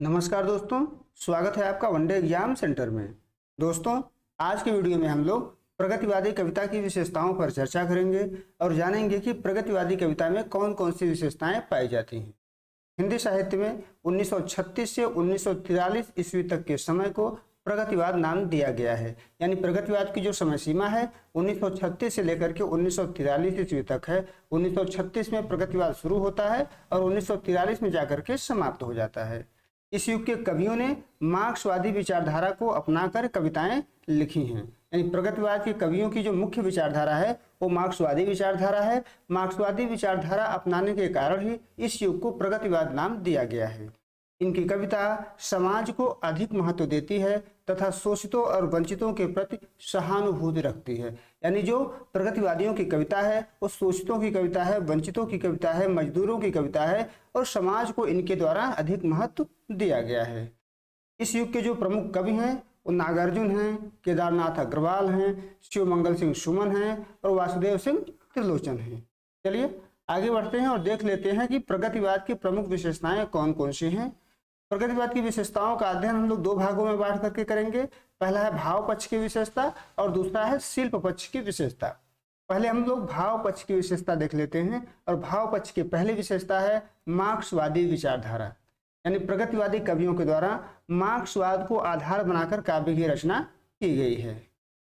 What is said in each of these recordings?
नमस्कार दोस्तों, स्वागत है आपका वनडे एग्जाम सेंटर में। दोस्तों, आज के वीडियो में हम लोग प्रगतिवादी कविता की विशेषताओं पर चर्चा करेंगे और जानेंगे कि प्रगतिवादी कविता में कौन कौन सी विशेषताएं पाई जाती हैं। हिंदी साहित्य में 1936 से 1943 ईस्वी तक के समय को प्रगतिवाद नाम दिया गया है। यानी प्रगतिवाद की जो समय सीमा है 1936 से लेकर के 1943 ईस्वी तक है। 1936 में प्रगतिवाद शुरू होता है और 1943 में जाकर के समाप्त हो जाता है। इस युग के कवियों ने मार्क्सवादी विचारधारा को अपनाकर कविताएं लिखी हैं। यानी प्रगतिवाद के कवियों की जो मुख्य विचारधारा है वो मार्क्सवादी विचारधारा है। मार्क्सवादी विचारधारा अपनाने के कारण ही इस युग को प्रगतिवाद नाम दिया गया है। इनकी कविता समाज को अधिक महत्व देती है तथा शोषितों और वंचितों के प्रति सहानुभूति रखती है। यानी जो प्रगतिवादियों की कविता है वो शोषितों की कविता है, वंचितों की कविता है, मजदूरों की कविता है और समाज को इनके द्वारा अधिक महत्व दिया गया है। इस युग के जो प्रमुख कवि हैं वो नागार्जुन हैं, केदारनाथ अग्रवाल हैं, शिवमंगल सिंह सुमन हैं और वासुदेव सिंह त्रिलोचन हैं। चलिए आगे बढ़ते हैं और देख लेते हैं कि प्रगतिवाद की प्रमुख विशेषताएं कौन कौन सी हैं। प्रगतिवाद की विशेषताओं का अध्ययन हम लोग दो भागों में बांट करके करेंगे। पहला है भाव पक्ष की विशेषता और दूसरा है शिल्प पक्ष की विशेषता। पहले हम लोग भाव पक्ष की विशेषता देख लेते हैं और भाव पक्ष की पहली विशेषता है मार्क्सवादी विचारधारा। यानी प्रगतिवादी कवियों के द्वारा मार्क्सवाद को आधार बनाकर काव्य की रचना की गई है।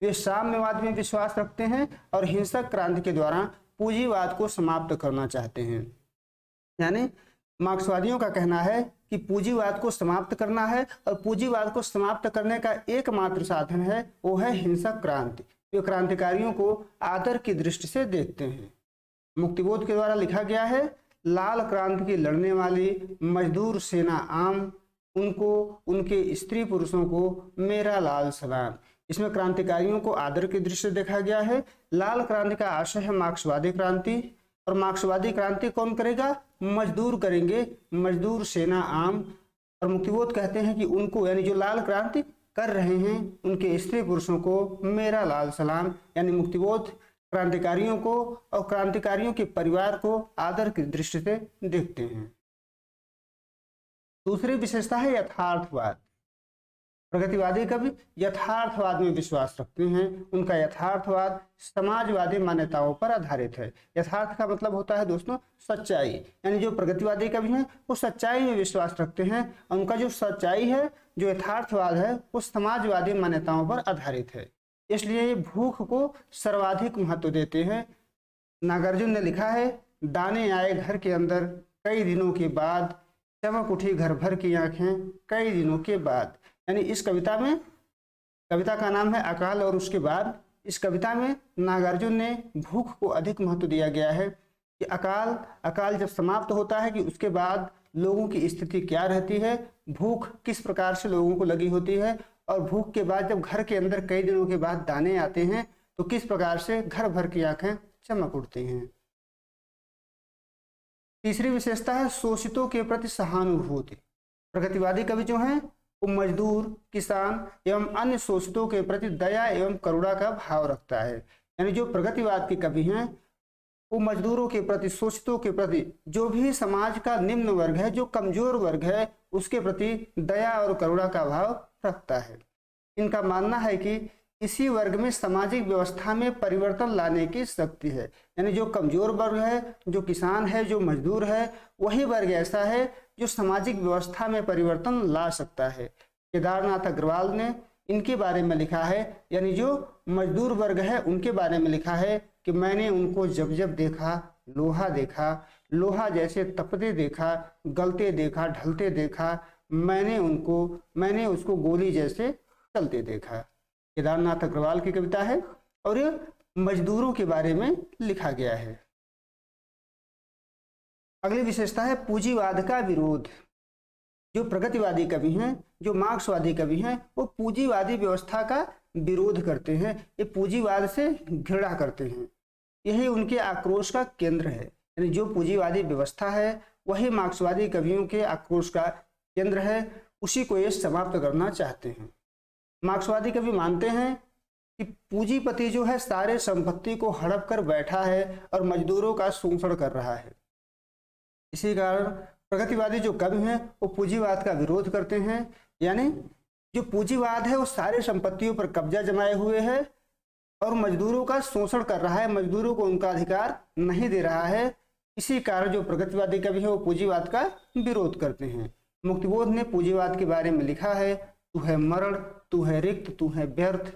वे साम्यवाद में विश्वास रखते हैं और हिंसक क्रांति के द्वारा पूंजीवाद को समाप्त करना चाहते हैं। यानी मार्क्सवादियों का कहना है कि पूंजीवाद को समाप्त करना है और पूंजीवाद को समाप्त करने का एकमात्र साधन है वो है हिंसक क्रांति। वे क्रांतिकारियों को आदर की दृष्टि से देखते हैं। मुक्तिबोध के द्वारा लिखा गया है, लाल क्रांति की लड़ने वाली मजदूर सेना आम, उनको उनके स्त्री पुरुषों को मेरा लाल सलाम। इसमें क्रांतिकारियों को आदर की दृष्टि से देखा गया है। लाल क्रांति का आशय है मार्क्सवादी क्रांति और मार्क्सवादी क्रांति कौन करेगा? मजदूर करेंगे, मजदूर सेना आम। और मुक्तिबोध कहते हैं कि उनको यानी जो लाल क्रांति कर रहे हैं उनके स्त्री पुरुषों को मेरा लाल सलाम। यानी मुक्तिबोध क्रांतिकारियों को और क्रांतिकारियों के परिवार को आदर की दृष्टि से देखते हैं। दूसरी विशेषता है यथार्थवाद। प्रगतिवादी कवि यथार्थवाद में विश्वास रखते हैं। उनका यथार्थवाद समाजवादी मान्यताओं पर आधारित है। यथार्थ का मतलब होता है दोस्तों सच्चाई। यानी जो प्रगतिवादी कवि हैं वो सच्चाई में विश्वास रखते हैं और उनका जो सच्चाई है, जो यथार्थवाद है, वो समाजवादी मान्यताओं पर आधारित है। इसलिए ये भूख को सर्वाधिक महत्व देते हैं। नागार्जुन ने लिखा है, दाने आए घर के अंदर कई दिनों के बाद, चमक उठी घर भर की आंखें कई दिनों के बाद। यानी इस कविता में, कविता का नाम है अकाल और उसके बाद, इस कविता में नागार्जुन ने भूख को अधिक महत्व दिया गया है कि अकाल जब समाप्त होता है कि उसके बाद लोगों की स्थिति क्या रहती है, भूख किस प्रकार से लोगों को लगी होती है और भूख के बाद जब घर के अंदर कई दिनों के बाद दाने आते हैं तो किस प्रकार से घर भर की आंखें चमक उठती हैं। तीसरी विशेषता है शोषितों के प्रति सहानुभूति। प्रगतिवादी कवि जो हैं वो मजदूर, किसान एवं अन्य शोषितों के प्रति दया एवं करुणा का भाव रखता है। यानी जो प्रगतिवाद के कवि हैं वो मजदूरों के प्रति, शोषितों के प्रति, जो भी समाज का निम्न वर्ग है, जो कमजोर वर्ग है, उसके प्रति दया और करुणा का भाव रखता है। इनका मानना है कि इसी वर्ग में सामाजिक व्यवस्था में परिवर्तन लाने की शक्ति है। यानी जो कमजोर वर्ग है, जो किसान है, जो मजदूर है, वही वर्ग ऐसा है जो सामाजिक व्यवस्था में परिवर्तन ला सकता है। केदारनाथ अग्रवाल ने इनके बारे में लिखा है, यानी जो मजदूर वर्ग है उनके बारे में लिखा है कि मैंने उनको जब जब देखा लोहा देखा, लोहा जैसे तपते देखा, गलते देखा, ढलते देखा, मैंने उसको गोली जैसे चलते देखा। केदारनाथ अग्रवाल की कविता है और ये मजदूरों के बारे में लिखा गया है। अगली विशेषता है पूंजीवाद का विरोध। जो प्रगतिवादी कवि हैं, जो मार्क्सवादी कवि हैं, वो पूंजीवादी व्यवस्था का विरोध करते हैं। ये पूंजीवाद से घृणा करते हैं। यही उनके आक्रोश का केंद्र है। यानी जो पूंजीवादी व्यवस्था है वही मार्क्सवादी कवियों के आक्रोश का केंद्र है, उसी को ये समाप्त करना चाहते हैं। मार्क्सवादी कवि मानते हैं कि पूंजीपति जो है सारे संपत्ति को हड़प कर बैठा है और मजदूरों का शोषण कर रहा है। इसी कारण प्रगतिवादी जो कवि हैं वो पूंजीवाद का विरोध करते हैं, यानी जो पूंजीवाद है वो सारे संपत्तियों पर कब्जा जमाए हुए है और मजदूरों का शोषण कर रहा है, मजदूरों को उनका अधिकार नहीं दे रहा है। इसी कारण जो प्रगतिवादी कवि है वो पूंजीवाद का विरोध करते हैं। मुक्तिबोध ने पूंजीवाद के बारे में लिखा है, तू है मरण, तू है रिक्त, तू है व्यर्थ,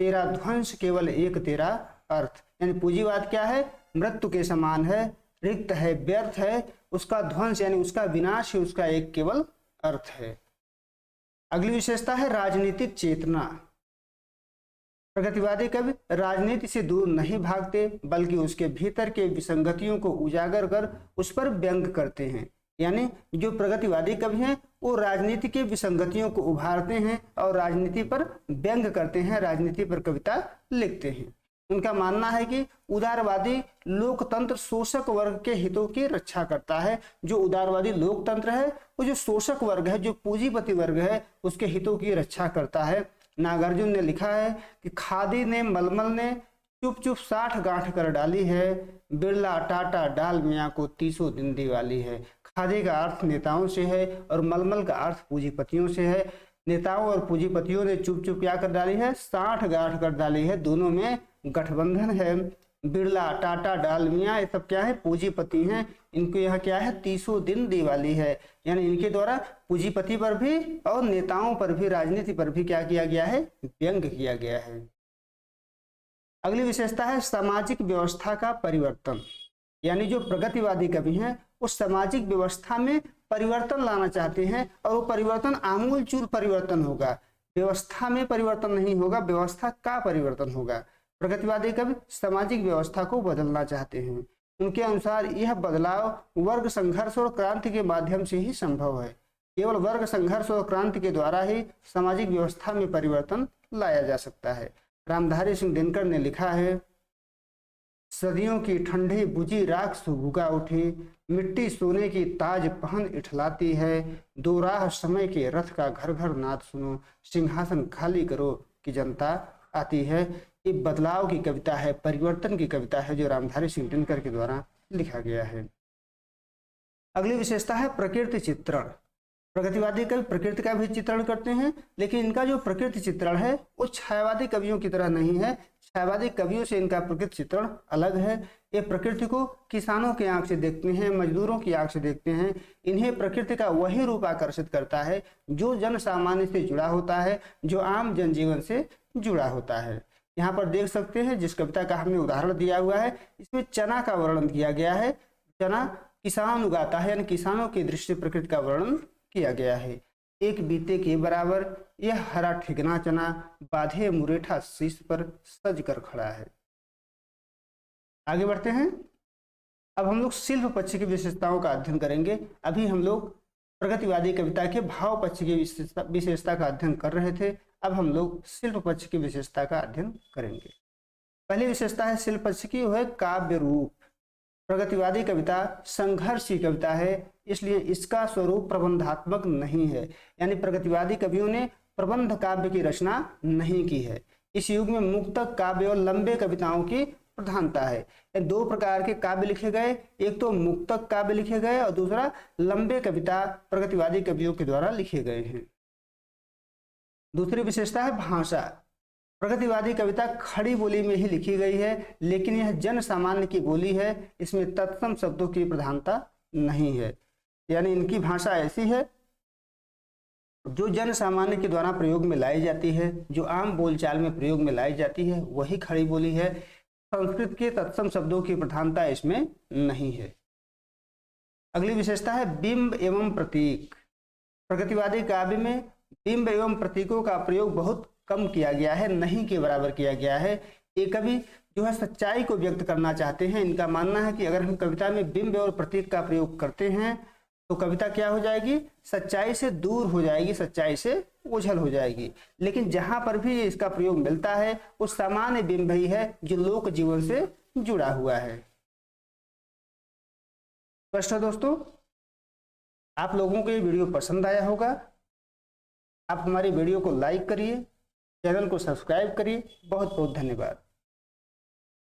तेरा ध्वंस केवल एक तेरा अर्थ। यानी पूंजीवाद क्या है, मृत्यु के समान है, रिक्त है, व्यर्थ है, उसका ध्वंस यानी उसका विनाश ही उसका एक केवल अर्थ है। अगली विशेषता है राजनीतिक चेतना। प्रगतिवादी कवि राजनीति से दूर नहीं भागते बल्कि उसके भीतर के विसंगतियों को उजागर कर उस पर व्यंग करते हैं। यानी जो प्रगतिवादी कवि हैं वो राजनीति के विसंगतियों को उभारते हैं और राजनीति पर व्यंग करते हैं, राजनीति पर कविता लिखते हैं। उनका मानना है कि उदारवादी लोकतंत्र शोषक वर्ग के हितों की रक्षा करता है। जो उदारवादी लोकतंत्र है वो जो शोषक वर्ग है, जो पूंजीपति वर्ग है, उसके हितों की रक्षा करता है। नागार्जुन ने लिखा है कि खादी ने मलमल ने चुप चुप 60 गांठ कर डाली है, बिरला टाटा डाल मियाँ को 30 दिन दिवाली है। खादी का अर्थ नेताओं से है और मलमल का अर्थ पूंजीपतियों से है। नेताओं और पूंजीपतियों ने चुप चुप क्या कर डाली है, 60 गांठ कर डाली है, दोनों में गठबंधन है। बिरला टाटा डालमिया ये सब क्या है, पूंजीपति हैं। इनको यहाँ क्या है, 30 दिन दिवाली है। यानी इनके द्वारा पूंजीपति पर भी और नेताओं पर भी, राजनीति पर भी क्या किया गया है, व्यंग किया गया है। अगली विशेषता है सामाजिक व्यवस्था का परिवर्तन। यानी जो प्रगतिवादी कवि हैं वो सामाजिक व्यवस्था में परिवर्तन लाना चाहते हैं और वो परिवर्तन आमूलचूल परिवर्तन होगा, व्यवस्था में परिवर्तन नहीं होगा, व्यवस्था का परिवर्तन होगा। प्रगतिवादी कवि सामाजिक व्यवस्था को बदलना चाहते हैं। उनके अनुसार यह बदलाव वर्ग संघर्ष और क्रांति के माध्यम से ही संभव है। केवल वर्ग संघर्ष और क्रांति के द्वारा ही सामाजिक व्यवस्था में परिवर्तन लाया जा सकता है। रामधारी सिंह दिनकर ने लिखा है, सदियों की ठंडी बुझी राख सुबुगा उठी, मिट्टी सोने की ताज पहन इठलाती है, दो राह समय के रथ का घर घर नाद सुनो, सिंहासन खाली करो कि जनता आती है। ये बदलाव की कविता है, परिवर्तन की कविता है, जो रामधारी सिंह दिनकर के द्वारा लिखा गया है। अगली विशेषता है प्रकृति चित्रण। प्रगतिवादी कवि प्रकृति का भी चित्रण करते हैं, लेकिन इनका जो प्रकृति चित्रण है वो छायावादी कवियों की तरह नहीं है। छायावादी कवियों से इनका प्रकृति चित्रण अलग है। ये प्रकृति को किसानों की आंख से देखते हैं, मजदूरों की आंख से देखते हैं। इन्हें प्रकृति का वही रूप आकर्षित करता है जो जन सामान्य से जुड़ा होता है, जो आम जनजीवन से जुड़ा होता है। यहाँ पर देख सकते हैं जिस कविता का हमने उदाहरण दिया हुआ है, इसमें चना का वर्णन किया गया है। चना किसान उगाता है, यानी किसानों की दृष्टि प्रकृति का वर्णन किया गया है। एक बीते के बराबर यह हरा ठिगना चना, बाधे मुरेठा शीश पर सज कर खड़ा है। आगे बढ़ते हैं। अब हम लोग शिल्प पक्ष की विशेषताओं का अध्ययन करेंगे। अभी हम लोग प्रगतिवादी कविता के भाव पक्ष की विशेषता का अध्ययन कर रहे थे। अब हम लोग शिल्प पक्ष की विशेषता का अध्ययन करेंगे। पहली विशेषता है शिल्प पक्ष की, वो है काव्य रूप। प्रगतिवादी कविता संघर्ष की कविता है, इसलिए इसका स्वरूप प्रबंधात्मक नहीं है। यानी प्रगतिवादी कवियों ने प्रबंध काव्य की रचना नहीं की है। इस युग में मुक्तक काव्य और लंबे कविताओं की प्रधानता है। दो प्रकार के काव्य लिखे गए, एक तो मुक्तक काव्य लिखे गए और दूसरा लंबे कविता प्रगतिवादी कवियों के द्वारा लिखे गए हैं। दूसरी विशेषता है भाषा। प्रगतिवादी कविता खड़ी बोली में ही लिखी गई है, लेकिन यह जन सामान्य की बोली है। इसमें तत्सम शब्दों की प्रधानता नहीं है। यानी इनकी भाषा ऐसी है जो जन सामान्य के द्वारा प्रयोग में लाई जाती है, जो आम बोलचाल में प्रयोग में लाई जाती है, वही खड़ी बोली है। संस्कृत के तत्सम शब्दों की प्रधानता इसमें नहीं है। अगली विशेषता है बिंब एवं प्रतीक। प्रगतिवादी काव्य में बिंब एवं प्रतीकों का प्रयोग बहुत कम किया गया है, नहीं के बराबर किया गया है। ये कवि जो है सच्चाई को व्यक्त करना चाहते हैं। इनका मानना है कि अगर हम कविता में बिंब और प्रतीक का प्रयोग करते हैं तो कविता क्या हो जाएगी, सच्चाई से दूर हो जाएगी, सच्चाई से ओझल हो जाएगी। लेकिन जहां पर भी इसका प्रयोग मिलता है वो सामान्य बिंब ही है जो लोक जीवन से जुड़ा हुआ है। स्पष्ट है दोस्तों? आप लोगों को ये वीडियो पसंद आया होगा। आप हमारी वीडियो को लाइक करिए, चैनल को सब्सक्राइब करिए। बहुत बहुत धन्यवाद।